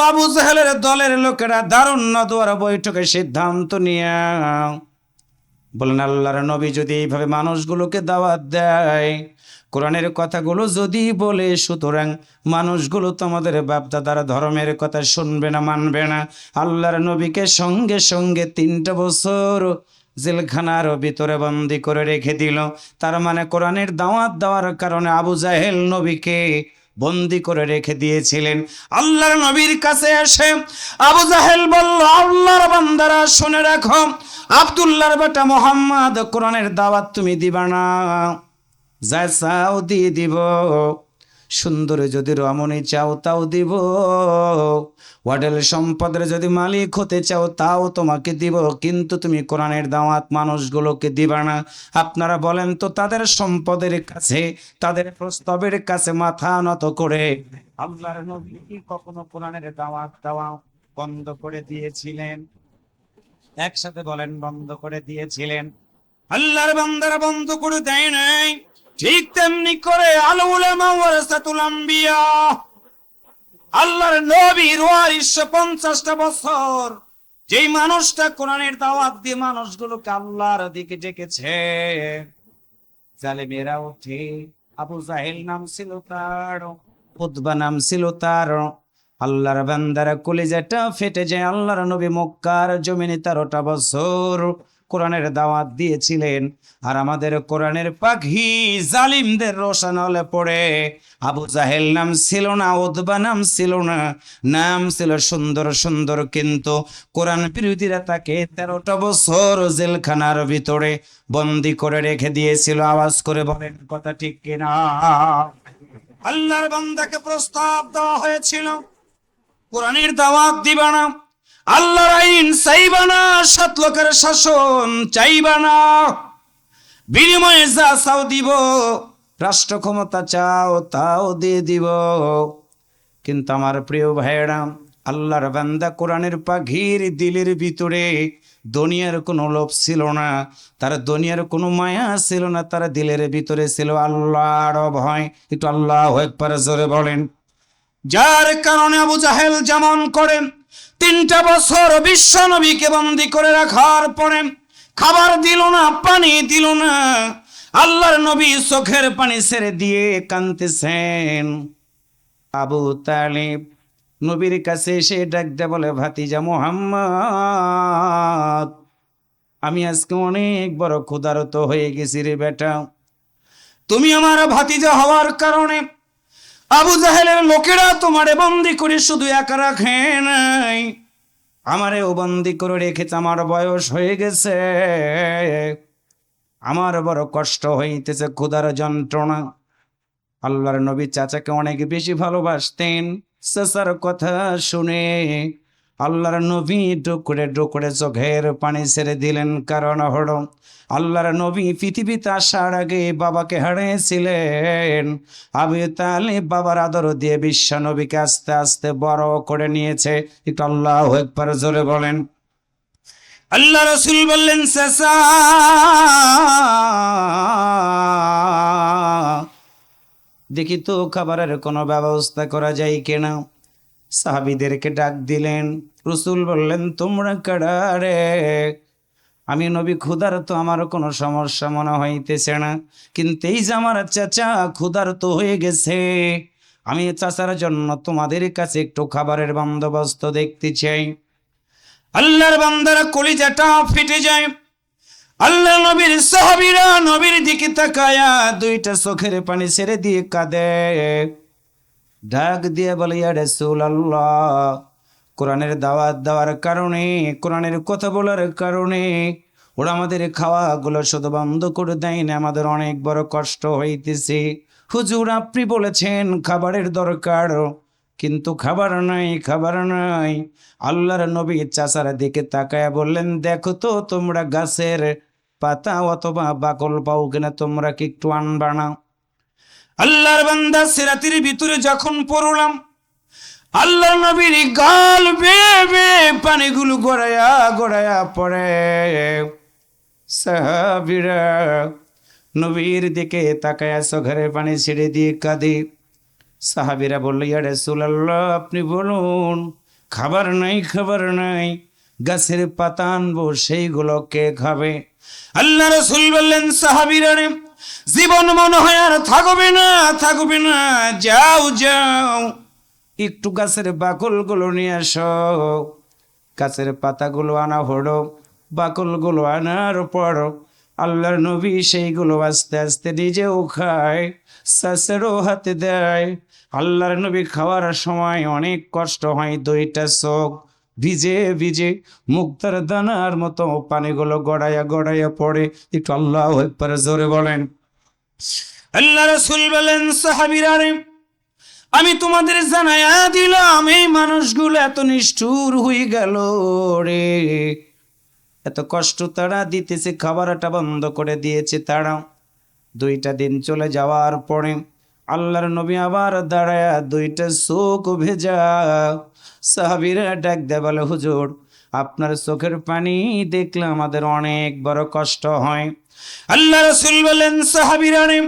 আবু জাহেলের দলের লোকেরা দারুণ নদওয়ার বৈঠকে সিদ্ধান্ত নিয়ে বলেন, আল্লাহর নবী যদি এইভাবে মানুষগুলোকে দাওয়াত দেয়, কোরআনের কথাগুলো যদি বলে, সুতরাং মানুষগুলো তোমাদের বাপদাদার ধর্মের কথা শুনবে না, মানবে না। আল্লাহর নবীকে সঙ্গে সঙ্গে 3টা বছর জেলখানার ভিতরে বন্দি করে রেখে দিল। তার মানে কোরআনের দাওয়াত দেওয়ার কারণে আবু জাহেল নবীকে বন্দি করে রেখে দিয়েছিলেন। আল্লাহর নবীর কাছে এসে আবু জাহেল বলল, আল্লাহর বান্দারা শুনে রাখো, আব্দুল্লাহর বেটা মুহাম্মদ কোরআনের দাওয়াত তুমি দিবা না, যা চাও দিয়ে দিব, সুন্দর যদি রমণী চাও তাও দিব, হোটেল সম্পদের যদি মালিক হতে চাও তাও তোমাকে দিব, কিন্তু তুমি কোরআনের দাওয়াত মানুষগুলোকে দিবা না। আপনারা বলেন তো, তাদের সম্পদের কাছে, তাদের প্রস্তাবের কাছে মাথা নত করে আল্লাহর নবী কি কখনো কোরআনের দাওয়াত দেওয়া বন্ধ করে দিয়েছিলেন? একসাথে বলেন, বন্ধ করে দিয়েছিলেন। আল্লাহর বান্দারা বন্ধ করে দেয় নাই। ঠিক তেমনি করে আল উলামা ওয়ারাসাতুল আম্বিয়া, আল্লাহর নবীর ওয়ারিস 50টা বছর যেই মানুষটা কোরআনের দাওয়াত দিয়ে মানুষগুলোকে আল্লাহর দিকে ডেকেছে, জালেমেরা ওঠে। আবু জাহেল নাম ছিল তার, উতবা নাম ছিল তার। আল্লাহর বান্দারা কলিজাটা ফেটে যায়। আল্লাহর নবী মক্কার জমিনে 13টা বছর কোরআনের দাওয়াত দিয়েছিলেন, আর আমাদের কোরআনের পাখি জালিমদের রোশানলে পড়ে। আবু জাহেল নাম ছিল না, উতবা নাম ছিল না, নাম ছিল সুন্দর সুন্দর, কিন্তু কোরআন বিরোধীরা তাকে 13টা বছর জেলখানার ভিতরে বন্দি করে রেখে দিয়েছিল। আওয়াজ করে বলেন, কথা ঠিক কিনা? আল্লাহর বান্দাকে প্রস্তাব দেওয়া হয়েছিল, কোরআনের দাওয়াত দিবা না, আল্লাহর আইন চাইবা না, 7 লোকের শাসন চাইবা না, বিনিময়ে যা চাও দিব, রাষ্ট্র ক্ষমতা চাও তাও দিয়ে দিব। কিন্তু আমার প্রিয় ভাইয়েরা, আল্লাহর বান্দা কোরআনের পাখির দিলের ভিতরে দুনিয়ার কোনো লোভ ছিল না, তার দুনিয়ার কোনো মায়া ছিল না, তার দিলের ভিতরে ছিল আল্লাহর ভয়। একটু আল্লাহু আকবার জোরে বলেন। যার কারণে আবু জাহেল যেমন করেন, 3টা বছর বিশ্ব নবীকে বন্দি করে রাখার পরে খাবার দিল না, পানি দিল না। আল্লাহর নবী চোখের পানি ছেড়ে দিয়ে কাঁদতেছেন। আবু তালিব নবীর কাছে এসে ডাকতে বলে, ভাতিজা মুহাম্মদ, আমি আজকে অনেক বড় ক্ষুধার্ত হয়ে গেছি রে বেটা। তুমি আমার ভাতিজা হওয়ার কারণে আবু জাহেলের লোকেরা তোমারে বন্দি করে শুধু একা রাখে নাই, আমারেও বন্দি করে রেখেছে। আমার বয়স হয়ে গেছে, আমার বড় কষ্ট হইতেছে, ক্ষুধার যন্ত্রণা। আল্লাহর নবী চাচাকে অনেক বেশি ভালোবাসতেন। চাচার কথা শুনে আল্লাহর নবী ডুকরে ডুকরে চোখের পানি ছেড়ে দিলেন। কারণ হলো, আল্লাহর নবী পৃথিবীতে আসার আগে বাবাকে হারিয়েছিলেন। আবু তালিব বাবার আদর দিয়ে বিশ্ব নবীকে আস্তে আস্তে বড় করে নিয়েছে। একটু আল্লাহু আকবার জোরে বলেন। আল্লাহ রাসূল বললেন, চাচা দেখি তো খাবারের কোনো ব্যবস্থা করা যায় কিনা। সাহাবীদেরকে ডাক দিলেন। রাসূল বললেন, তোমরা কারা রে? আমি নবী ক্ষুধার্ত, আমার কোনো সমস্যা মনে হইতেছে না, কিন্তু এই যে আমার চাচা ক্ষুধার্ত হয়ে গেছে, আমি চাচার জন্য তোমাদের কাছে একটু খাবারের বন্দোবস্ত দেখতে চাই। আল্লাহর বান্দারা কলিজাটা ফেটে যায়। আল্লাহ নবীর সাহাবীরা নবীর দিকে তাকায়া 2টা চোখের পানি ছেড়ে দিয়ে কাঁদে। ডাক দিয়ে বলে, ইয়া রাসূলুল্লাহ, কোরআনের দাওয়াত দেওয়ার কারণে, কোরআনের কথা বলার কারণে ওরা আমাদের খাওয়াগুলো শুধু বন্ধ করে দেয় না, আমাদের অনেক বড় কষ্ট হইতেছে। হুজুর, আপনি বলেছেন খাবারের দরকার, কিন্তু খাবার নাই, খাবার নাই। আল্লাহর নবী চাচার দিকে তাকায়া বললেন, দেখো তো তোমরা গাছের পাতা অথবা বাকল পাও কিনা, তোমরা কি একটু আনবা না? আল্লাহর বান্দা সিরাতের ভিতরে যখন পড়লাম, আল্লাহ নবীর গাল বেয়ে বেয়ে পানিগুলো গড়াইয়া গড়াইয়া পড়ে। সাহাবীরা নবীর দিকে তাকায়া চোখের পানি ছেড়ে দিয়ে কাঁদে। সাহাবীরা বলল, ইয়া রাসূলুল্লাহ, আপনি বলুন খাবার নাই, খাবার নাই, গাছের পাতা আনবো, সেইগুলো কে খাবে? আল্লাহ রাসূল বললেন, সাহাবীরা রে, জীবন মনে হয় আর থাকবে না, থাকবে না, যাও যাও, একটু গাছের বাকলগুলো নিয়ে আসো। গাছের পাতাগুলো আনা হলো, বাকলগুলো আনার পর আল্লাহর নবী সেইগুলো আস্তে আস্তে নিজেও খায়, সাসেরও হাতে দেয়। আল্লাহর নবী খাওয়ার সময় অনেক কষ্ট হয়, দুইটা চোখ ভিজে ভিজে মুক্তার দানার মতো পানিগুলো গড়াইয়া গড়াইয়া পড়ে। একটু আল্লাহু আকবার জোরে বলেন। আল্লাহ রাসূল বলেন, সাহাবীরা রে, আমি তোমাদের জানাইয়া দিলাম, এই মানুষগুলো এত নিষ্ঠুর হয়ে গেল রে, এত কষ্ট তারা দিতেছে, খাবারটা বন্ধ করে দিয়েছে তারা। 2টা দিন চলে যাওয়ার পরে আল্লাহর নবী আবার দাঁড়ায়া, 2টা চোখ ভেজা। সাহাবীরা ডাক দেয়, বলে, হুজুর, আপনার চোখের পানি দেখলে আমাদের অনেক বড় কষ্ট হয়। আল্লাহ রাসূল বলেন, সাহাবীরা রে,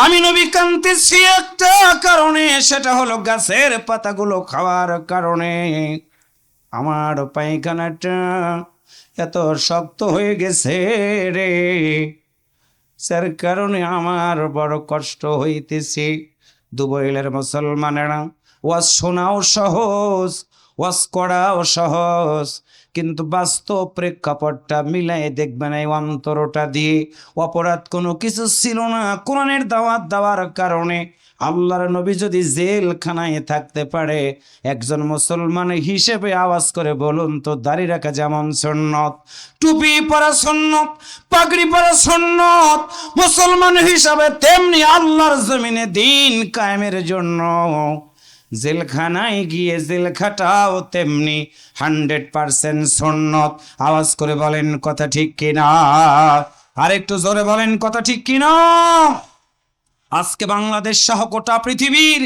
আমি নবী কাঁদতেছি একটা কারণে, সেটা হলো গাছের পাতাগুলো খাওয়ার কারণে আমার পায়খানাটা এত শক্ত হয়ে গেছে রে, যার কারণে আমার বড় কষ্ট হইতেছে। দুবইলের মুসলমানেরা, ওয়াজ শোনাও সহজ, ওয়াজ করাও সহজ, কিন্তু বাস্তব প্রেক্ষাপটটা মিলাই দেখবেন, এই অন্তরটা দিয়ে অপরাধ কোনো কিছু ছিল না। কোরআনের দাওয়াত দেওয়ার কারণে আল্লাহর নবী যদি জেলখানায় থাকতে পারে, একজন মুসলমান হিসেবে আওয়াজ করে বলুন তো, দাড়ি রাখা যেমন সুন্নত, টুপি পরা সুন্নত, পাগড়ি পরা সুন্নত, মুসলমান হিসাবে তেমনি আল্লাহর জমিনে দিন কায়েমের জন্য জেলখানায় গিয়ে জেল খাটাও তেমনি 100% সুন্নত। আওয়াজ করে বলেন কথা ঠিক কিনা? আর একটু জোরে বলেন কথা ঠিক কিনা? আজকে বাংলাদেশ সহ গোটা পৃথিবীর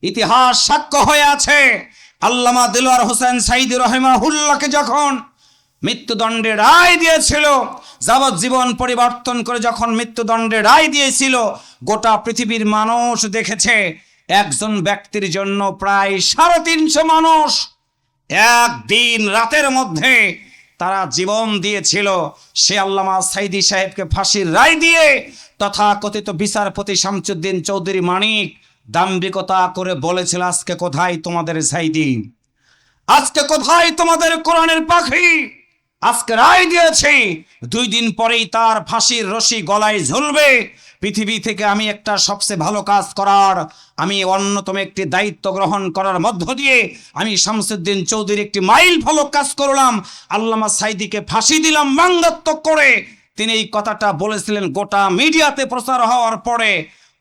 ইতিহাস সাক্ষ্য হয়ে আছে, আল্লামা দেলোয়ার হোসেন সাঈদী রাহিমাহুল্লাহকে যখন মৃত্যুদণ্ডের রায় দিয়েছিল, যাবজ্জীবন পরিবর্তন করে যখন মৃত্যুদণ্ডের রায় দিয়েছিল, গোটা পৃথিবীর মানুষ দেখেছে একজন ব্যক্তির জন্য প্রায় 350 মানুষ একদিন রাতের মধ্যে তারা জীবন দিয়েছিল। সে আল্লামা সাঈদী সাহেবকে ফাঁসির রায় দিয়ে তথাকথিত বিচারপতি শামসুদ্দিন চৌধুরী মানিক দাম্ভিকতা করে বলেছিল, আজকে কোথায় তোমাদের সাঈদী, আজকে কোথায় তোমাদের কোরআনের পাখি? আজকে রায় দিয়েছে, 2 দিন পরেই তার ফাঁসির রশি গলায় ঝুলবে। পৃথিবী থেকে আমি একটা সবচেয়ে ভালো কাজ করার, আমি অন্যতম একটি দায়িত্ব গ্রহণ করার মধ্য দিয়ে আমি শামসুদ্দিন চৌধুরী একটি মাইল ফলক কাজ করলাম, আল্লামা সাঈদীকে ফাঁসি দিলাম ব্যঙ্গাত্মক করে। তিনি এই কথাটা বলেছিলেন, গোটা মিডিয়াতে প্রচার হওয়ার পরে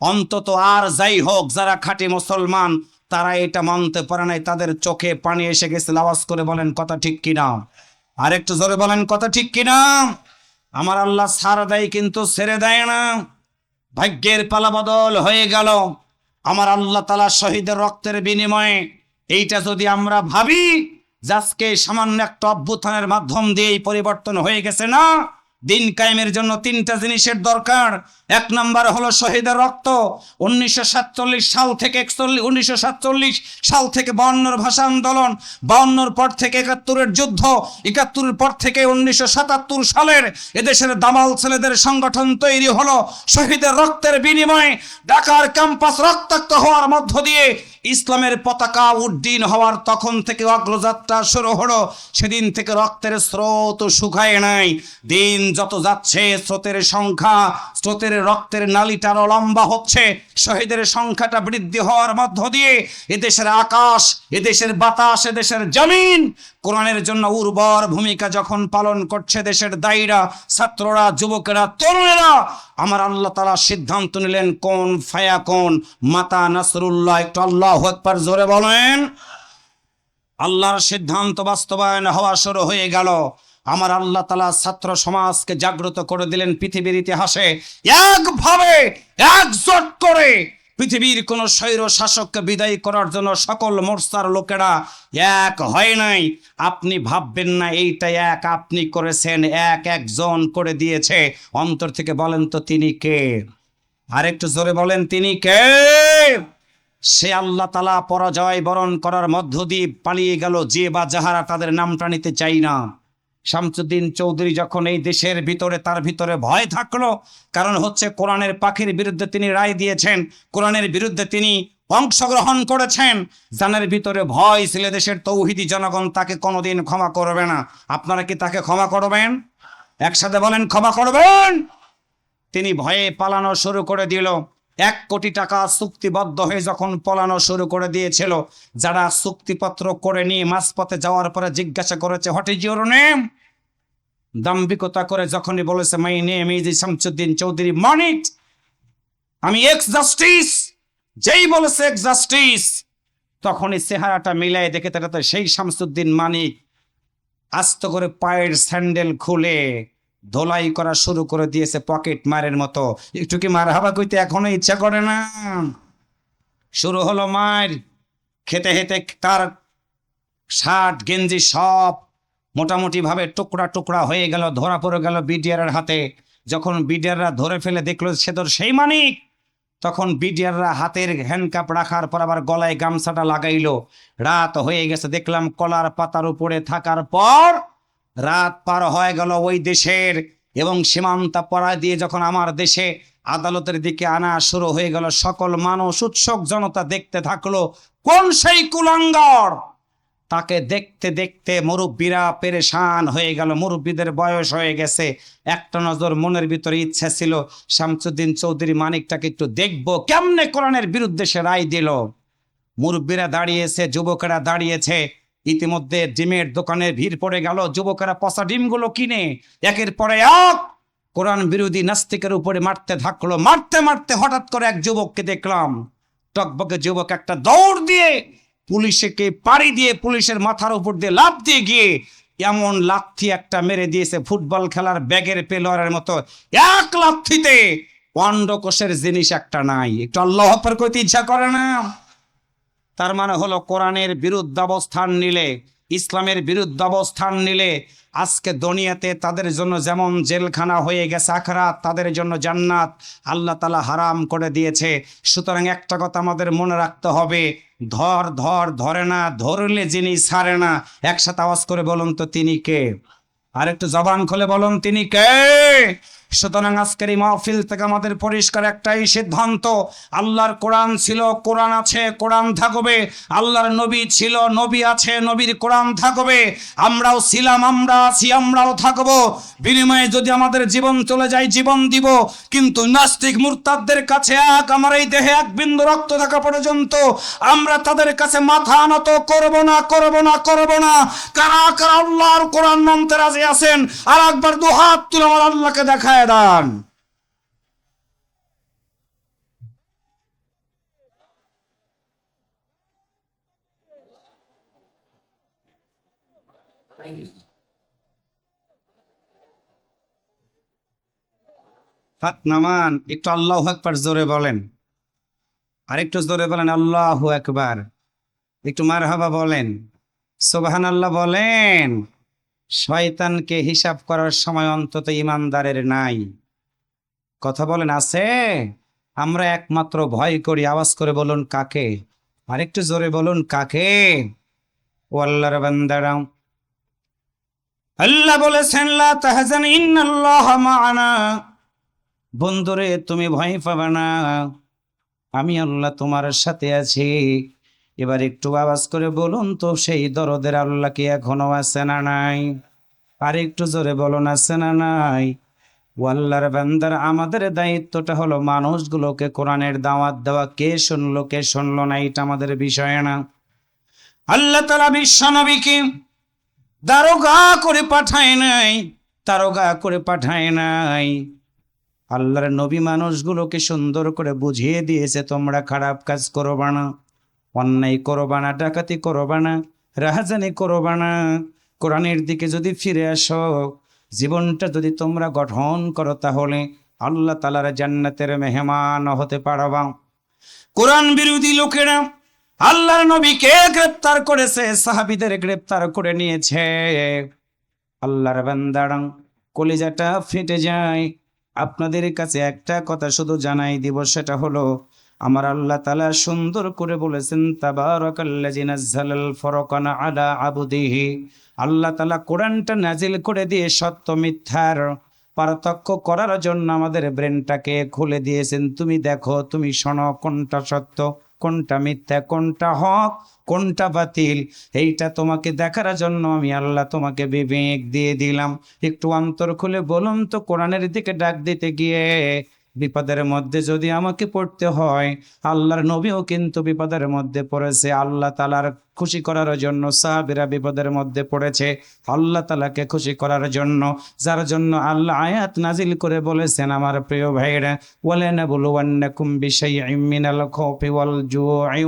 অন্তত আর যাই হোক, যারা খাঁটি মুসলমান তারা এটা মানতে পারে নাই, তাদের চোখে পানি এসে গেছিল। আওয়াজ করে বলেন কথা ঠিক কিনা? আর একটু জোরে বলেন কথা ঠিক কিনা? আমার আল্লাহ ছাড় দেয় কিন্তু ছেড়ে দেয় না। ভাগ্যের পালা বদল হয়ে গেল আমার আল্লাহ তাআলা শহীদের রক্তের বিনিময়ে। এইটা যদি আমরা ভাবি আজকে সামান্য একটা অভ্যুত্থানের মাধ্যম দিয়েই পরিবর্তন হয়ে গেছে, না, দিন কায়েমের জন্য 3টা জিনিসের দরকার। 1 নম্বর হলো শহীদের রক্ত। 1947 সাল থেকে 1947 সাল থেকে 52 ভাষা আন্দোলন, 52 পর থেকে 71-এর যুদ্ধ, 71-এর পর থেকে 1977 সালের এদেশের দামাল ছেলেদের সংগঠন তৈরি হলো শহীদের রক্তের বিনিময়ে। ঢাকার ক্যাম্পাস রক্তাক্ত হওয়ার মধ্য দিয়ে ইসলামের পতাকা উড্ডীন হওয়ার তখন থেকে অগ্রযাত্রা শুরু হলো। সেদিন থেকে রক্তের স্রোত শুকায় নাই। দিন যত যাচ্ছে স্রোতের সংখ্যা, স্রোতের রক্তের নালীটা লম্বা হচ্ছে। শহীদের সংখ্যাটা বৃদ্ধি হওয়ার মধ্য দিয়ে এদেশের আকাশ, এদেশের বাতাস, এদেশের জমিন কোরআনের জন্য উর্বর ভূমিকা যখন পালন করছে দেশের দায়ীরা, ছাত্ররা, যুবকেরা, তরুণেরা, আমার আল্লাহ তাআলা সিদ্ধান্ত নিলেন কোন ফায়াকুন, মাতা নাসরুল্লাহ। একটু আল্লাহু আকবার জোরে বলেন। আল্লাহর সিদ্ধান্ত বাস্তবায়ন হওয়া শুরু হয়ে গেল। আমার আল্লাহ তাআলা ছাত্র সমাজকে জাগ্রত করে দিলেন। পৃথিবীর ইতিহাসে একভাবে একজোট করে পৃথিবীর কোন স্বৈর শাসককে বিদায় করার জন্য সকল মোর্চার লোকেরা এক হয় নাই। আপনি ভাববেন না এইটা এক আপনি করেছেন, একজন করে দিয়েছে। অন্তর থেকে বলেন তো তিনি কে? আরেকটু জোরে বলেন তিনি কে? সে আল্লাহ তাআলা পরাজয় বরণ করার মধ্য দিয়ে পালিয়ে গেল, যে বা যাহারা তাদের নামটা নিতে চাই না। শামসুদ্দিন চৌধুরী যখন এই দেশের ভিতরে, তার ভিতরে ভয় থাকলো, কারণ হচ্ছে কোরআনের পাখির বিরুদ্ধে তিনি রায় দিয়েছেন, কোরআনের বিরুদ্ধে তিনি অংশগ্রহণ করেছেন। জানের ভিতরে ভয় ছিল, দেশের তৌহিদি জনগণ তাকে কোনোদিন ক্ষমা করবে না। আপনারা কি তাকে ক্ষমা করবেন? একসাথে বলেন, ক্ষমা করবেন? তিনি ভয়ে পালানো শুরু করে দিল। 1 কোটি টাকা চুক্তিবদ্ধ হয়ে যখন পলানো শুরু করে দিয়েছিল, যারা চুক্তিপত্র করে নিয়ে মাঝপথে যাওয়ার পরে জিজ্ঞাসা করেছে, হোয়াট ইজ ইউর নেম? দাম্ভিকতা করে যখনই বলেছে my name is Shamsuddin Chowdhury Manik, আমি এক্স জাস্টিস, যেই বলেছে এক্স জাস্টিস, তখনই চেহারাটা মিলাই দেখে তারা তো সেই শামসুদ্দিন মানিক আস্ত করে পায়ের স্যান্ডেল খুলে ধোলাই করা শুরু করে দিয়েছে পকেট মারের মতো। একটু কি মার হাবা কইতে এখনো ইচ্ছা করে না? শুরু হলো মার খেতে খেতে তার শার্ট গেঞ্জি সব মোটামুটি ভাবে টুকরা টুকরা হয়ে গেল, ধরা পড়ে গেল বিডিআরের হাতে। যখন বিডিআররা ধরে ফেলে দেখলো সে তো সেই মানিক, তখন বিডিআররা হাতের হ্যান্ডকাপ রাখার পর আবার গলায় গামছাটা লাগাইলো। রাত হয়ে গেছে, দেখলাম কলার পাতার উপরে থাকার পর রাত পার হয়ে গেল ওই দেশের, এবং সীমান্ত পাড়া দিয়ে যখন আমার দেশে আদালতের দিকে আনা শুরু হয়ে গেল, সকল মানুষ উৎসুক জনতা দেখতে থাকলো কোন সেই কুলাঙ্গার। তাকে দেখতে দেখতে মুরব্বীরা পেরেশান হয়ে গেল, মুরব্বীদের বয়স হয়ে গেছে। একটা নজর মনের ভিতরে ইচ্ছা ছিল শামসুদ্দিন চৌধুরী মানিকটাকে একটু দেখবো, কেমনে কোরআনের বিরুদ্ধে সে রায় দিল। মুরব্বীরা দাঁড়িয়েছে, যুবকেরা দাঁড়িয়েছে। ইতিমধ্যে ডিমের দোকানে ভিড় পড়ে গেল, যুবকেরা পচা ডিমগুলো কিনে একের পরে এক কোরআন বিরোধী নাস্তিকের উপরে মারতে থাকলো। মারতে মারতে হঠাৎ করে এক যুবককে দেখলাম, টকবকে যুবক, একটা দৌড় দিয়ে পুলিশকে পাড়ি দিয়ে পুলিশের মাথার উপর দিয়ে লাফ দিয়ে গিয়ে এমন লাথি একটা মেরে দিয়েছে ফুটবল খেলার ব্যাগের পেলোয়ারের মতো। এক লাথিতে অন্ডকোষের জিনিস একটা নাই। একটু আল্লাহু আকবার কইতে ইচ্ছা করে না? তার মানে হলো কোরআনের বিরুদ্ধে অবস্থান নিলে, ইসলামের বিরুদ্ধে অবস্থান নিলে আজকে দুনিয়াতে তাদের জন্য যেমন জেলখানা হয়ে গেছে, আখিরাত তাদের জন্য জান্নাত আল্লাহ তাআলা হারাম করে দিয়েছে। সুতরাং একটা কথা আমাদের মনে রাখতে হবে, ধর ধর ধরে না, ধরলে যিনি ছাড়ে না। একসাথে আওয়াজ করে বলুন তো তিনি কে? আর একটু জবান খুলে বলুন তিনি কে? সুতরাং আজকের এই মাহফিল থেকে আমাদের পরিষ্কার একটাই সিদ্ধান্ত, আল্লাহর কোরআন ছিল, কোরআন আছে, কোরআন থাকবে। আল্লাহর নবী ছিল, নবী আছে, নবীর কোরআন থাকবে। আমরাও ছিলাম, আমরা আছি, আমরাও থাকবো। বিনিময়ে যদি আমাদের জীবন চলে যায়, জীবন দিব। কিন্তু নাস্তিক মুরতাদদের কাছে আমার এই দেহে এক বিন্দু রক্ত থাকা পর্যন্ত আমরা তাদের কাছে মাথা নত করব না, করব না, করব না। কারা কারা আল্লাহর কোরআন মানতে রাজি আছেন? আর একবার দুহাত তুলে আমার আল্লাহকে দেখায় দান। হাত নামান, একটু আল্লাহু আকবার জোরে বলেন, আর একটু জোরে বলেন আল্লাহু আকবার, একটু মারহাবা বলেন, সুবহানাল্লাহ বলেন। শয়তানকে হিসাব করার সময় অন্তত ইমানদারের নাই। কথা বলেন, আছে? আমরা একমাত্র ভয় করি। আওয়াজ করে বলুন কাকে? আরেকটু জোরে বলুন কাকে? ও আল্লাহর বান্দারা, আল্লাহ বলেছেন লা তাহজান ইন্নাল্লাহা মা'ানা, বন্ধুরে তুমি ভয় পাবে না, আমি আল্লাহ তোমার সাথে আছি। এবার একটু আওয়াজ করে বলুন তো সেই দরদের আল্লাহ কি এখনো আছে না নাই? আর একটু জোরে বলুন আছে না নাই? ও আল্লাহর বান্দার, আমাদের দায়িত্বটা হলো মানুষগুলোকে কোরআনের দাওয়াত দেওয়া। কে শুনলো কে শুনলো না এটা আমাদের বিষয় না। আল্লাহ তাআলা বিশ্ব নবীকে দারোগা করে পাঠায় নাই, দারোগা করে পাঠায় নাই। আল্লাহর নবী মানুষগুলোকে সুন্দর করে বুঝিয়ে দিয়েছে, তোমরা খারাপ কাজ করবা না, অন্যায় করবা না, ডাকাতি করবা না, রাহাজানি করবা না। কোরআনের দিকে যদি ফিরে আসো, জীবনটা যদি তোমরা গঠন করো, তাহলে আল্লাহ তাআলার জান্নাতের মেহমান হতে পারবা। কোরআন বিরোধী লোকেরা আল্লাহর নবীকে গ্রেফতার করেছে, সাহাবীদের গ্রেফতার করে নিয়েছে। আল্লাহর বান্দারা কলিজাটা ফেটে যায়। আপনাদের কাছে একটা কথা শুধু জানাই দিব, সেটা হলো আমার আল্লাহ তাআলা সুন্দর করে বলেছেন, তাবারাকাল্লাযী নাযালাল ফুরকানা আলা আবদিহি। আল্লাহ তাআলা কোরআনটা নাজিল করে দিয়ে সত্য মিথ্যার পার্থক্য করার জন্য আমাদের ব্রেনটাকে খুলে দিয়েছেন। তুমি দেখো, তুমি শোনো, কোনটা সত্য, কোনটা মিথ্যা, কোনটা হক, কোনটা বাতিল, এইটা তোমাকে দেখার জন্য আমি আল্লাহ তোমাকে বিবেক দিয়ে দিলাম। একটু অন্তর খুলে বলুন তো, কোরআনের দিকে ডাক দিতে গিয়ে বিপদের মধ্যে যদি আমাকে পড়তে হয়, আল্লাহর নবীও কিন্তু বিপদের মধ্যে পড়েছে। আল্লাহ তাআলার খুশি করার জন্য সাহাবীরা বিপদের মধ্যে পড়েছে, আল্লাহ তাআলাকে খুশি করার জন্য, যার জন্য আল্লাহ আয়াত নাজিল করে বলেছেন, আমার প্রিয় ভাইরা, ওয়ালানাবলুওয়ান্নাকুম বিশাইইম মিনাল খাউফি ওয়াল জু'i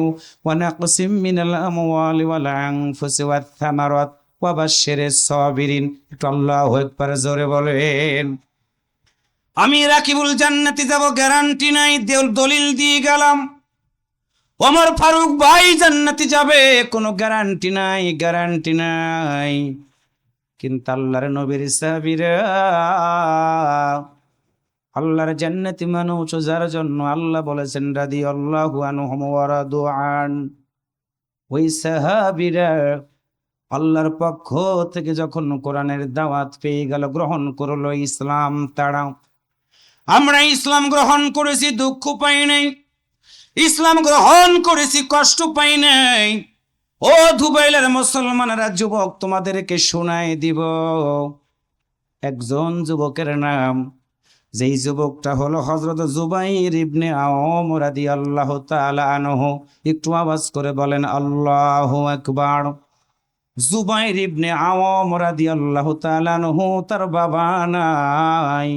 ওয়া নাকসিম মিনাল আমওয়ালি ওয়াল আনফুসি ওয়াত থামারাত ওয়া বাশশিরিস সাবিরিন। একটু আল্লাহু আকবার জোরে বলেন। আমি রাকিবুল জান্নাতি যাব, গ্যারান্টি নাই, দলিল দিয়ে গেলাম। ওমর ফারুক ভাই জান্নাতি যাবে, কোনো গ্যারান্টি নাই, গ্যারান্টি নাই। কিন্তু আল্লাহর নবীর সাহাবীরা, আল্লাহর জান্নাতি মানুষ, যার জন্য আল্লাহ বলেছেন রাদিয়াল্লাহু আনহুম ওয়া রাদু আন। ওই সাহাবীরা আল্লাহর পক্ষ থেকে যখন কোরআনের দাওয়াত পেয়ে গেল, গ্রহণ করলো ইসলাম, তারা আমরা ইসলাম গ্রহণ করেছি, দুঃখ পাই নাই। ইসলাম গ্রহণ করেছি, কষ্ট পাই নাই। ও দুবাইলের মুসলমানেরা, যুবক, তোমাদেরকে শোনাই দিব একজন যুবকের নাম। যেই যুবকটা হলো হযরত জুবাইর ইবনে আওয়াম রাদিয়াল্লাহু তাআলা আনহু। একটু আওয়াজ করে বলেন আল্লাহু আকবার। জুবাইর ইবনে আওয়াম রাদিয়াল্লাহু তাআলা আনহু, তার বাবা নাই,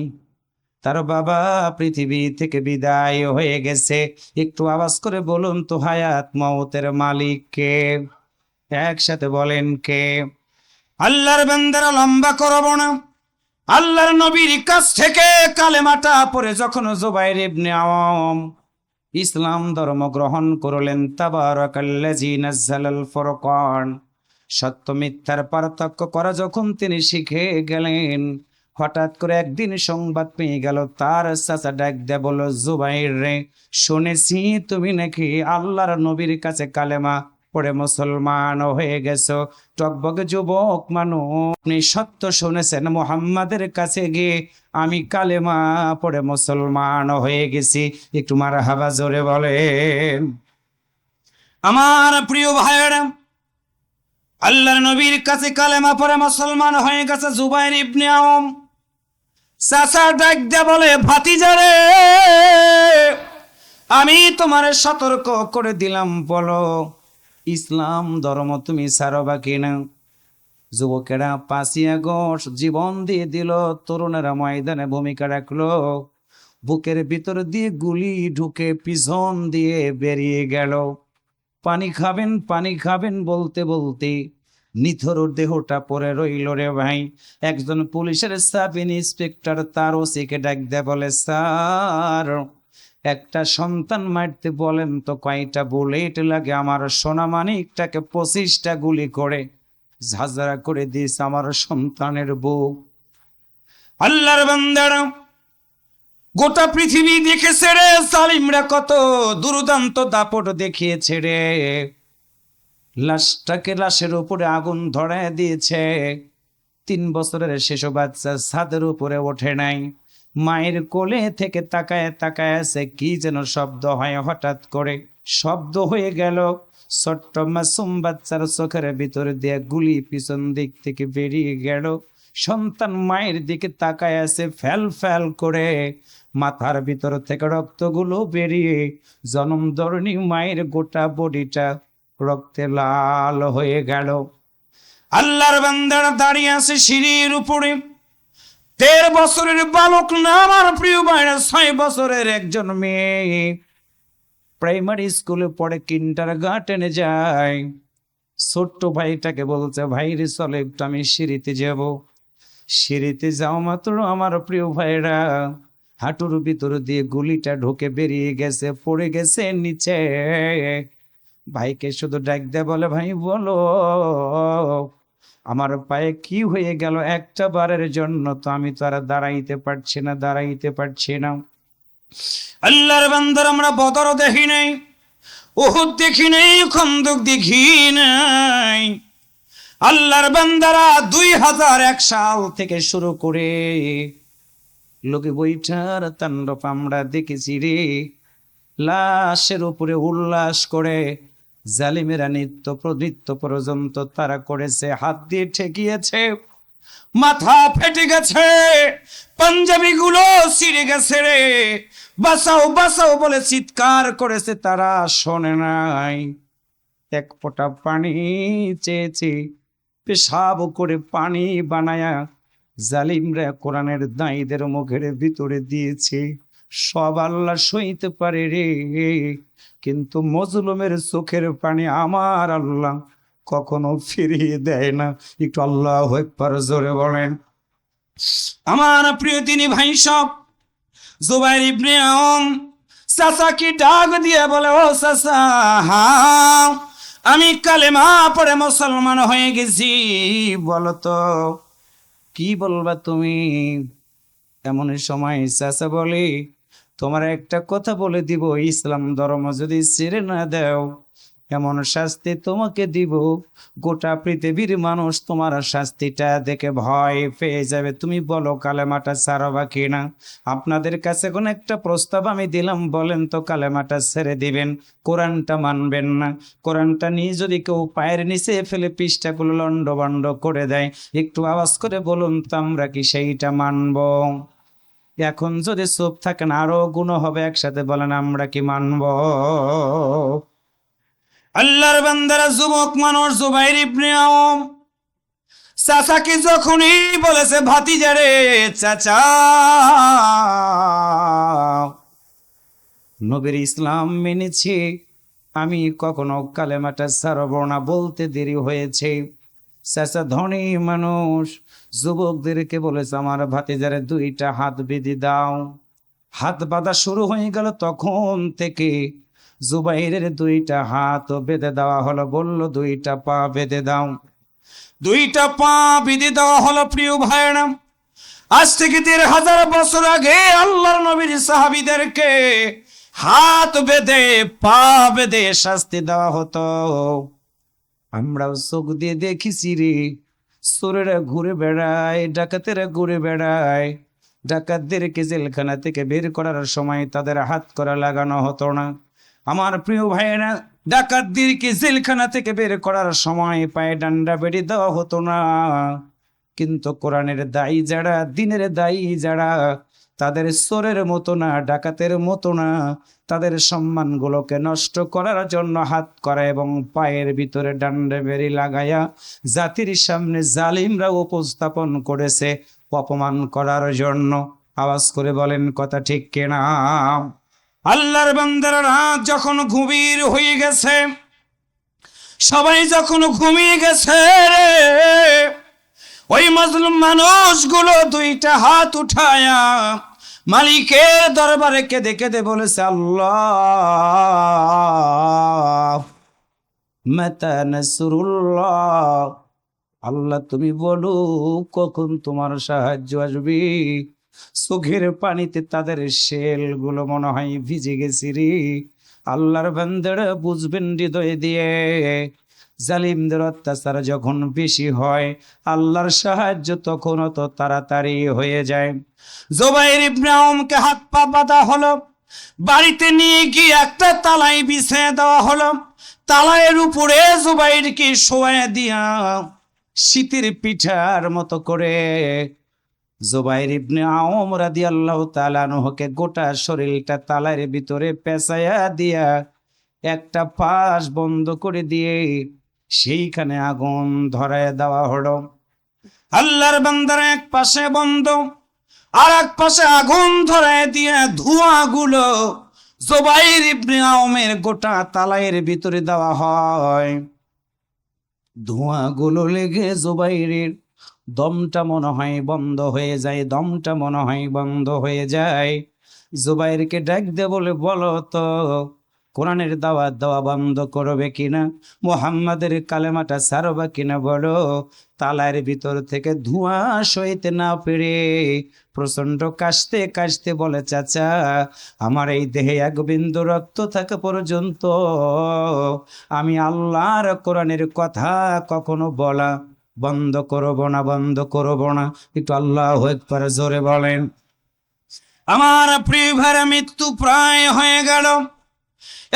তার বাবা পৃথিবী থেকে বিদায় হয়ে গেছে। একটু আওয়াজ করে বলুন তো, হায়াত মওতের মালিক কে? একসাথে বলেন কে? আল্লাহর বান্দারা, লম্বা করব না, আল্লাহর নবীর কাছ থেকে কালেমাটা পড়ে যখন জুবাইর ইবনে আওয়াম ইসলাম ধর্ম গ্রহণ করলেন, তাবারাকাল্লাযী নাযালাল ফুরকান, সত্য মিথ্যার পার্থক্য করা যখন তিনি শিখে গেলেন, হঠাৎ করে একদিন সংবাদ পেয়ে গেল, তার চাচা ডাক দেয়া বলল, জুবাইর রে, শুনেছি তুমি নাকি আল্লাহর নবীর কাছে কালেমা পড়ে মুসলমান হয়ে গেছো। টকবগে যুবক মানুষ, আপনি সত্য শুনেছেন, মুহাম্মাদের কাছে গিয়ে আমি কালেমা পড়ে মুসলমান হয়ে গেছি। একটু মারহাবা জোরে বলেন। আমার প্রিয় ভাইয়েরা, আল্লাহর নবীর কাছে কালেমা পড়ে মুসলমান হয়ে গেছে জুবাইর ইবনে আওয়াম। চাচা ডাক দিয়ে বলে, ভাতিজারে, আমি তোমারে সতর্ক করে দিলাম, বলো ইসলাম ধর্ম তুমি ছাড়বা কিনা? যুবকেরা 5ই আগস্ট জীবন দিয়ে দিল, তরুণেরা ময়দানে ভূমিকা রাখলো, বুকের ভিতর দিয়ে গুলি ঢুকে পিছন দিয়ে বেরিয়ে গেল। পানি খাবেন, পানি খাবেন বলতে বলতে নিথর দেহটা পড়ে রইল রে ভাই। একজন পুলিশের সাব ইন্সপেক্টর তার ওসিকে ডাক দেয়, বলে, স্যার, একটা সন্তান মারতে বলেন তো কয়টা বুলেট লাগে? আমার সোনা মানিকটাকে 25টা গুলি করে ঝাঁঝরা করে দিস আমার সন্তানের বুক। আল্লাহর বান্দারা, গোটা পৃথিবী দেখেছে রে, জালিমরা কত দুর্দান্ত দাপট দেখিয়েছে রে। লাশটাকে, লাশের উপরে আগুন ধরায় দিয়েছে। 3 বছরের শিশু বাচ্চা ছাদের উপরে ওঠে নাই, মায়ের কোলে থেকে তাকায় তাকায় আছে, কি যেন শব্দ হয়, হঠাৎ করে শব্দ হয়ে গেল, ছোট্ট মাসুম বাচ্চার চোখের ভিতর দিয়ে গুলি পিছন দিক থেকে বেরিয়ে গেল। সন্তান মায়ের দিকে তাকায় আছে, ফ্যাল ফ্যাল করে মাথার ভিতর থেকে রক্তগুলো বেরিয়ে জনমধরণী মায়ের গোটা বডিটা রক্তে লাল হয়ে গেল। আল্লাহর বান্দারা দাঁড়িয়ে আছে সিঁড়ির উপরে। 13 বছরের বালক না আমার প্রিয় ভাইরা, 6 বছরের একজন মেয়ে প্রাইমারি স্কুলে পড়ে, কিন্ডারগার্টেনে যায়। ছোট্ট ভাইটাকে বলছে, ভাই রে চলে একটু আমি সিঁড়িতে যাব। সিঁড়িতে যাও মাত্র আমার প্রিয় ভাইরা, হাঁটুর ভিতর দিয়ে গুলিটা ঢুকে বেরিয়ে গেছে, পড়ে গেছে নিচে। ভাইকে শুধু ডাক দেয়, বলে, ভাই বলো আমার পায়ে কি হয়ে গেল? একটা বারের জন্য তো আমি তো আর দাঁড়াইতে পারছি না, দাঁড়াইতে পারছি না। আল্লাহর বান্দার আমরা বদর দেখি নাই, উহুদ দেখি নাই, খন্দক দেখি নাই। আল্লাহর বান্দারা 2001 সাল থেকে শুরু করে লোকে বৈঠার তাণ্ডব আমরা দেখেছি রে। লাশের উপরে উল্লাস করে জালিমেরা নৃত্য পর্যন্ত তারা করেছে, হাত দিয়ে ঠেকিয়েছে, মাথা ফেটে গেছে, পাঞ্জাবি গুলো ছিঁড়ে গেছে রে, বাঁচাও বাঁচাও বলে চিৎকার করেছে, তারা শোনে নাই। এক ফোঁটা পানি চেয়েছে, পেশাব করে পানি বানায়া জালিমরা কোরআনের দায়ীদের মুখের ভিতরে দিয়েছে। সব আল্লাহ সইতে পারে রে, কিন্তু মজলুমের চোখের পানি আমার আল্লাহ কখনো ফিরিয়ে দেয় না। একটু আল্লাহু আকবার জোরে বলেন। আমার প্রিয় তিনি ভাই সব, জুবাইর ইবনে আওয়াম চাচাকে ডাক দিয়ে বলে, ও চাচা, আমি কালেমা পড়ে মুসলমান হয়ে গেছি, বলো তো কি বলবা তুমি? এমন সময় চাচা বলে, তোমার একটা কথা বলে দিব, ইসলাম ধর্ম যদি ছেড়ে না দাও এমন শাস্তি তোমাকে দিব, গোটা পৃথিবীর মানুষ তোমার শাস্তিটা দেখে ভয় পেয়ে যাবে। তুমি বলো কালেমাটা ছাড়বা কিনা? আপনাদের কাছে কোন একটা প্রস্তাব আমি দিলাম, বলেন তো কালেমাটা ছেড়ে দিবেন, কোরআনটা মানবেন না? কোরআনটা নিয়ে যদি কেউ পায়ের নিচে ফেলে পৃষ্ঠাগুলো লন্ডভন্ড করে দেয়, একটু আওয়াজ করে বলুন তো আমরা কি সেইটা মানবো? এখন যদি চুপ থাকেন আরো গুনাহ হবে, একসাথে বলেন আমরা কি মানবো? আল্লাহর বান্দারা, যুবক মানুষ জুবাইর ইবনে আওয়াম চাচাকে যখনই বলেছে, ভাতিজা রে, চাচা নবীর ইসলাম মেনেছি, আমি কখনো কালেমাটা ছাড়ব না, বলতে দেরি হয়েছে। চাচা ধনী মানুষ, যুবকদেরকে বলেছে, আমার ভাতিজারে 2টা হাত বেঁধে দাও। হাত বাঁধা শুরু হয়ে গেল, তখন থেকে জুবাইরের 2টা হাত বেঁধে দেওয়া হলো। বলল 2টা পা বেঁধে দাও, 2টা পা বেঁধে দেওয়া হলো। প্রিয় ভাইরা, আজ থেকে 1500 বছর আগে আল্লাহর নবীর সাহাবীদেরকে হাত বেঁধে পা বেঁধে শাস্তি দেওয়া হতো। আমরাও চোখ দিয়ে দেখেছি রে, চোরেরা ঘুরে বেড়ায়, ডাকাতেরা ঘুরে বেড়ায়, ডাকাতদেরকে জেলখানা থেকে বের করার সময় তাদের হাত করা লাগানো হতো না। আমার প্রিয় ভাইয়েরা, ডাকাতদেরকে জেলখানা থেকে বের করার সময় পায়ে ডান্ডা বেড়ে দেওয়া হতো না। কিন্তু কোরআনের দায়ী যারা, দিনের দায়ী যারা, তাদের চোরের মতো না, ডাকাতের মতো না, তাদের সম্মানগুলোকে নষ্ট করার জন্য হাত করা এবং পায়ের ভিতরে ডান্ডা বেড়ি লাগায়া জাতির সামনে জালিমরা উপস্থাপন করেছে অপমান করার জন্য। আওয়াজ করে বলেন কথা ঠিক কিনা? আল্লাহর বান্দারা রাত যখন গভীর হয়ে গেছে, সবাই যখন ঘুমিয়ে গেছে, ওই মাজলুম মানুষগুলো 2টা হাত উঠায়া মালিকের দরবারে কেঁদে কেঁদে বলেছে, আল্লাহ মাতা নাসরুল্লাহ, আল্লাহ তুমি বলো কখন তোমার সাহায্য আসবে। চোখের পানিতে তাদের শেলগুলো মনে হয় ভিজে গেছে রে। আল্লাহর বান্দারা বুঝবেন হৃদয় দিয়ে, জালিমদের অত্যাচার যখন বেশি হয় আল্লাহর সাহায্য তখন তো তাড়াতাড়ি হয়ে যায়। জুবাইর ইবনে আওয়ামকে হাত পা বাঁধা হলো, বাড়িতে নিয়ে গিয়ে একটা তালাই বিছিয়ে দেওয়া হলো। তালাইয়ের উপরে জুবাইরকে শোয়া দিয়া শীতের পিঠার মতো করে জুবাইর ইবনে আওয়াম রাদিয়াল্লাহু তাআলা আনহুকে গোটা শরীরটা তালাইয়ের ভিতরে পেঁচাইয়া দিয়া একটা পাশ বন্ধ করে দিয়ে সেইখানে আগুন ধরায় দেওয়া হলো। আল্লাহর বান্দার এক পাশে বন্ধ, আর এক পাশে আগুন ধরায় দিয়ে ধোঁয়াগুলো জুবাইর ইবনে আওয়ামের গোটা তালাইয়ের ভিতরে দেওয়া হয়। ধোঁয়াগুলো লেগে জুবাইরের দমটা মনে হয় বন্ধ হয়ে যায়, দমটা মনে হয় বন্ধ হয়ে যায়। জুবাইরকে ডাক দিয়ে বলে, বলো তো কোরআনের দাওয়াত দেওয়া বন্ধ করবে কিনা, মুহাম্মাদের কালেমাটা ছাড়বে কিনা বলো। তালার ভিতর থেকে ধোঁয়া সইতে না পেরে প্রচন্ড কাশতে কাশতে বলে, চাচা আমার এই দেহে এক বিন্দু রক্ত থাকা পর্যন্ত আমি আল্লাহর কোরআনের কথা কখনো বলা বন্ধ করব না, বন্ধ করব না। একটু আল্লাহু আকবার জোরে বলেন। আমার প্রিয় ভাইরা, মৃত্যু প্রায় হয়ে গেল।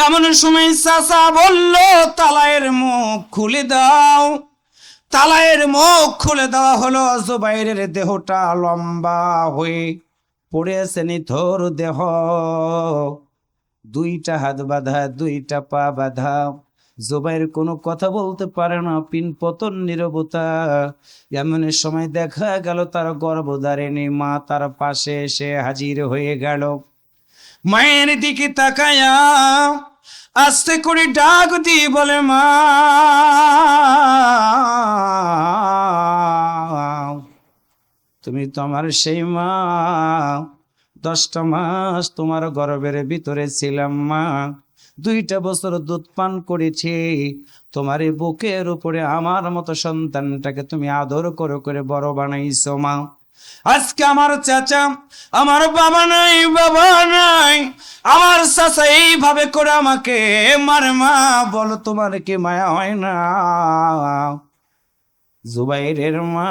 এমন সময় চাচা বলল, তালায়ের মুখ খুলে দাও। তালায়ের মুখ খুলে দেওয়া হলো। জুবাইরের দেহটা লম্বা হয়ে পড়েছে, নিথর দেহ, দুইটা হাত বাঁধা, দুইটা পা বাঁধা। জুবাইর কোনো কথা বলতে পারে না, পিনপতন নীরবতা। এমন সময় দেখা গেল তার গর্ভধারিণী মা তার পাশে এসে হাজির হয়ে গেল। মায়ের দিকে তাকায়া আস্তে করে ডাক দিয়ে বলে, মা তুমি তো আমার সেই মা, 10টা মাস তোমার গর্ভের ভিতরে ছিলাম মা, 2টা বছর দুধ পান করেছি। তোমার এই বুকের উপরে আমার মতো সন্তানটাকে তুমি আদর করে করে বড় বানাইছো মা। আজকে আমার চাচা, আমার বাবা নাই, বাবা নাই, আমার চাচা এইভাবে করে আমাকে মারে মা, বলো তোমার কি মায়া হয় না? জুবাইরের মা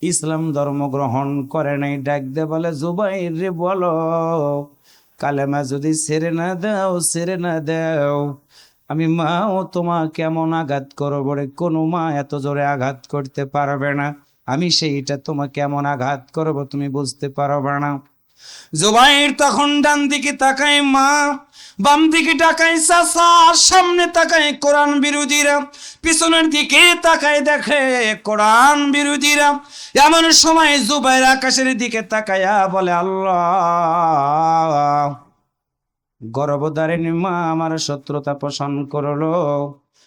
ইসলাম ধর্ম গ্রহণ করে নাই, ডাক দে বলে, জুবাইর রে বলো, কালেমা যদি ছেড়ে না দাও, ছেড়ে না দাও, আমি মাও তোমাকে কেমন আঘাত করবো রে, কোনো মা এত জোরে আঘাত করতে পারবে না, আমি সেইটা তোমাকে কেমন আঘাত করবো তুমি বুঝতে পারবে না। জুবাইর তখন ডান দিকে তাকায় মা, বাম দিকে তাকায় চাচা, সামনে তাকায় কোরআন বিরোধীরা, পিছনের দিকে তাকায় দেখে কোরআন বিরোধীরা। এমন সময় জুবাইর আকাশের দিকে তাকায়া বলে, আল্লাহ, গর্ভধারিণী মা আমার শত্রুতা পোষণ করলো,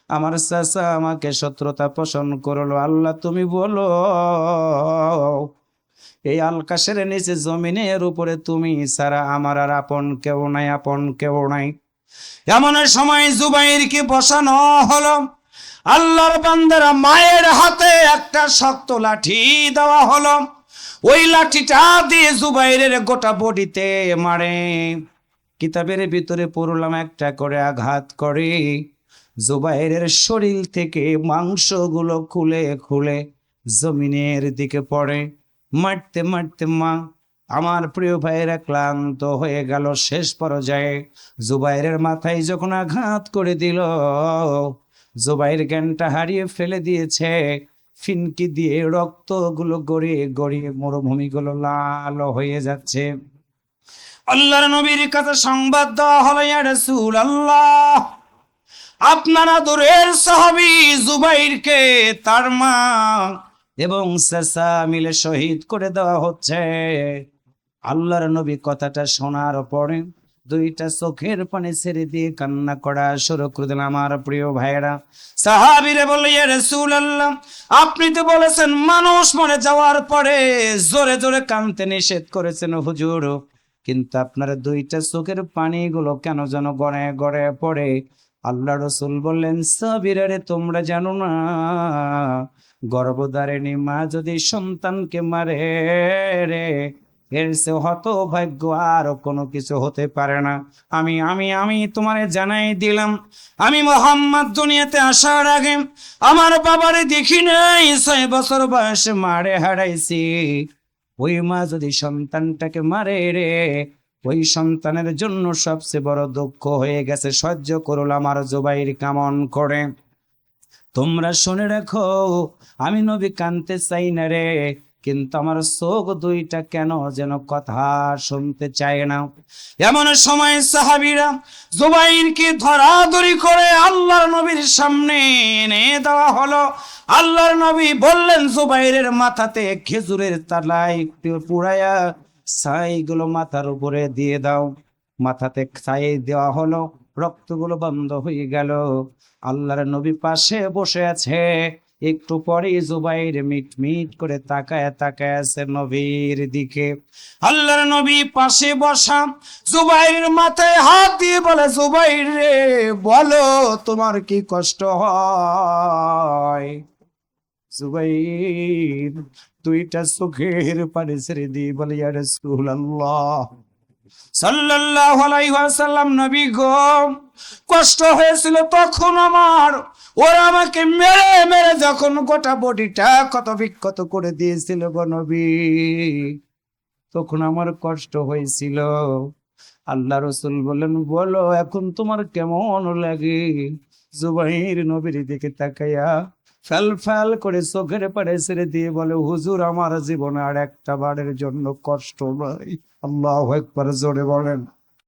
আমার চাচা আমাকে শত্রুতা পোষণ করলো, আল্লাহ তুমি বলো এই আকাশের নিচে জমিনের উপরে তুমি ছাড়া আমার আর আপন কেউ নাই, আপন কেউ নাই। এমন সময় জুবাইরকে বসানো হলো। আল্লাহর বান্দারা, মায়ের হাতে একটা শক্ত লাঠি দেওয়া হলো। ওই লাঠিটা দিয়ে জুবাইরের গোটা বডিতে মারে। কিতাবের ভিতরে পড়লাম একটা করে আঘাত করে জুবাইরের শরীর থেকে মাংসগুলো খুলে খুলে জমিনের দিকে পড়ে। মারতে মারতে মা, আমার প্রিয় ভাইয়েরা ক্লান্ত হয়ে গেল। শেষ পর্যায়ে জুবাইরের মাথায় যখন আঘাত করে দিল, জুবাইর জ্ঞানটা হারিয়ে ফেলে দিয়েছে। ফিনকি দিয়ে রক্তগুলো গড়িয়ে গড়িয়ে মরুভূমিগুলো লাল হয়ে যাচ্ছে। আল্লাহর নবীর কাছে সংবাদ দেওয়া হলো, ইয়া রাসূলুল্লাহ, আপনার আদরের সাহাবী জুবাইরকে তার মা এবং চাচা মিলে শহীদ করে দেওয়া হচ্ছে। আল্লাহর নবী কথাটা শোনার পরে 2টা চোখের পানি ছেড়ে দিয়ে কান্না করা শুরু করে দিল। আমার প্রিয় ভাইয়েরা, সাহাবীরা বলল, ইয়া রাসূলুল্লাহ, আপনি তো বলেছেন মানুষ মরে যাওয়ার পরে জোরে জোরে কাঁদতে নিষেধ করেছেন হুজুর, কিন্তু আপনার 2টা চোখের পানিগুলো কেন যেন গড়ে গড়ে পড়ে। আল্লাহ রাসূল বললেন, সাহাবীরা রে, তোমরা জানো না গর্ভধারিণী মা যদি সন্তানকে মারে রে, এর সে হতভাগ্য আর কোনো কিছু হতে পারে না। আমি আমি আমি তোমারে জানাই দিলাম, আমি মুহাম্মদ দুনিয়াতে আসার আগে আমার বাবারে দেখি নাই, 6 বছর বয়সে মারে হারাইছি। ওই মা যদি সন্তানটাকে মারে রে, ওই সন্তানের জন্য সবচেয়ে বড় দুঃখ হয়ে গেছে, সহ্য করল আমার জুবাইর কেমন করে। তোমরা শুনে রাখো, আমি নবী কানতে চাই না রে, কিন্তু আমার চোখ 2টা কেন যেন কথা শুনতে চায় না। এমন সময় সাহাবীরা জুবাইরকে ধরাধরি করে আল্লাহর নবীর সামনে এনে দেওয়া হলো। আল্লাহর নবী বললেন, জুবাইরের মাথাতে খেজুরের তালাই পুড়াইয়া ছাইগুলো মাথার উপরে দিয়ে দাও। মাথাতে ছাই দেওয়া হলো, রক্তগুলো বন্ধ হয়ে গেল। আল্লাহর নবী পাশে বসে আছে, একটু পরে জুবাইর মিট মিট করে তাকায় তাকায় আছে নবীর দিকে। আল্লাহর নবী পাশে বসা, জুবাইরের মাথায় হাত দিয়ে বলে, জুবাইর রে, বলো তোমার কি কষ্ট হয়? জুবাইর দুইটা চোখের পানি ছেড়ে দিয়ে বলে, ইয়া রাসূলুল্লাহ সাল্লাল্লাহু আলাইহি ওয়াসাল্লাম, নবী গো, কষ্ট হয়েছিল তখন আমার, ওরা আমাকে মেরে মেরে যখন গোটা বডিটা ক্ষত বিক্ষত করে দিয়েছিল গো নবী, তখন আমার কষ্ট হয়েছিল। আল্লাহ রাসূল বলেন, বলো এখন তোমার কেমন লাগে? জুবাইর নবীর দিকে তাকাইয়া ফেল ফেল করে চোখের পাড়ে ছেড়ে দিয়ে বলে, হুজুর আমার জীবনে আর একটা বারের জন্য কষ্ট নাই। আল্লাহু আকবার, জোরে বলেন।